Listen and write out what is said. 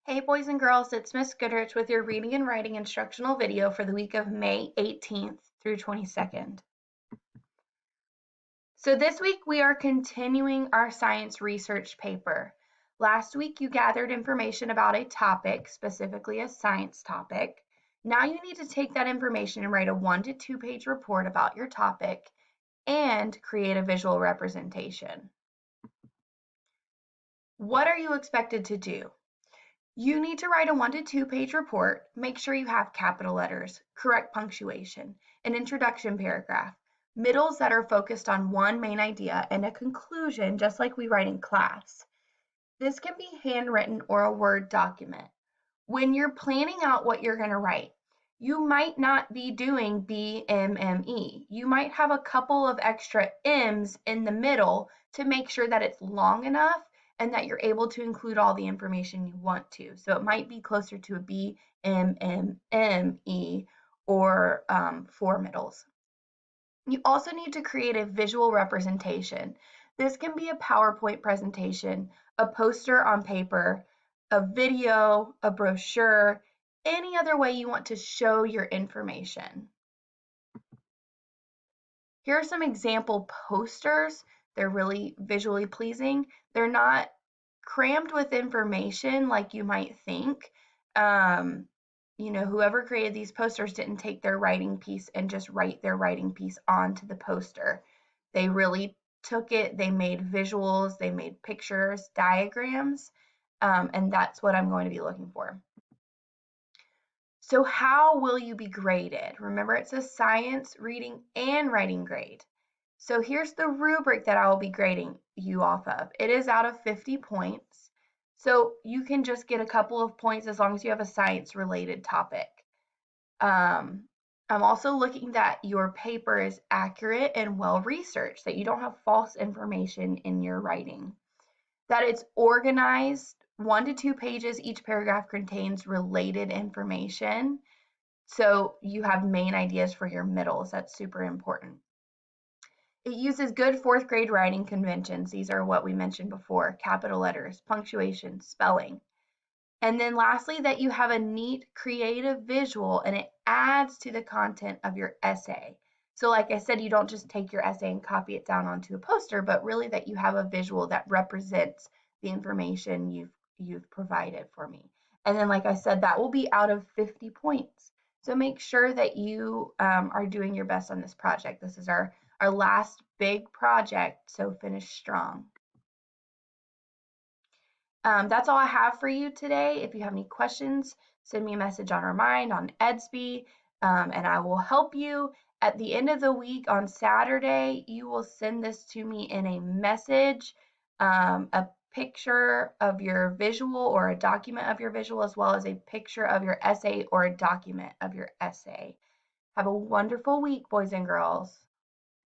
Hey boys and girls, it's Miss Goodrich with your reading and writing instructional video for the week of May 18th through 22nd. So this week we are continuing our science research paper. Last week you gathered information about a topic, specifically a science topic. Now you need to take that information and write a 1 to 2 page report about your topic and create a visual representation. What are you expected to do? You need to write a 1 to 2 page report. Make sure you have capital letters, correct punctuation, an introduction paragraph, middles that are focused on one main idea, and a conclusion, just like we write in class. This can be handwritten or a Word document. When you're planning out what you're going to write, you might not be doing BMME. You might have a couple of extra M's in the middle to make sure that it's long enough and that you're able to include all the information you want to. So it might be closer to a BMME or 4 middles. You also need to create a visual representation. This can be a PowerPoint presentation, a poster on paper, a video, a brochure, any other way you want to show your information. Here are some example posters. They're really visually pleasing. They're not crammed with information like you might think. Whoever created these posters didn't take their writing piece and just write their writing piece onto the poster. They really took it, they made visuals, they made pictures, diagrams, and that's what I'm going to be looking for. So how will you be graded? Remember, it's a science, reading, and writing grade. So here's the rubric that I will be grading you off of. It is out of 50 points. So you can just get a couple of points as long as you have a science-related topic. I'm also looking that your paper is accurate and well-researched, that you don't have false information in your writing, that it's organized, 1 to 2 pages, each paragraph contains related information. So you have main ideas for your middles. That's super important. It uses good 4th grade writing conventions. These are what we mentioned before: capital letters, punctuation, spelling. And then lastly, that you have a neat creative visual and it adds to the content of your essay. So like I said, you don't just take your essay and copy it down onto a poster, but really that you have a visual that represents the information you've provided for me. And then like I said, that will be out of 50 points. So make sure that you are doing your best on this project. This is our last big project, so finish strong. That's all I have for you today. If you have any questions, send me a message on Remind, on Edsby, and I will help you. At the end of the week on Saturday, you will send this to me in a message, a picture of your visual or a document of your visual, as well as a picture of your essay or a document of your essay. Have a wonderful week, boys and girls.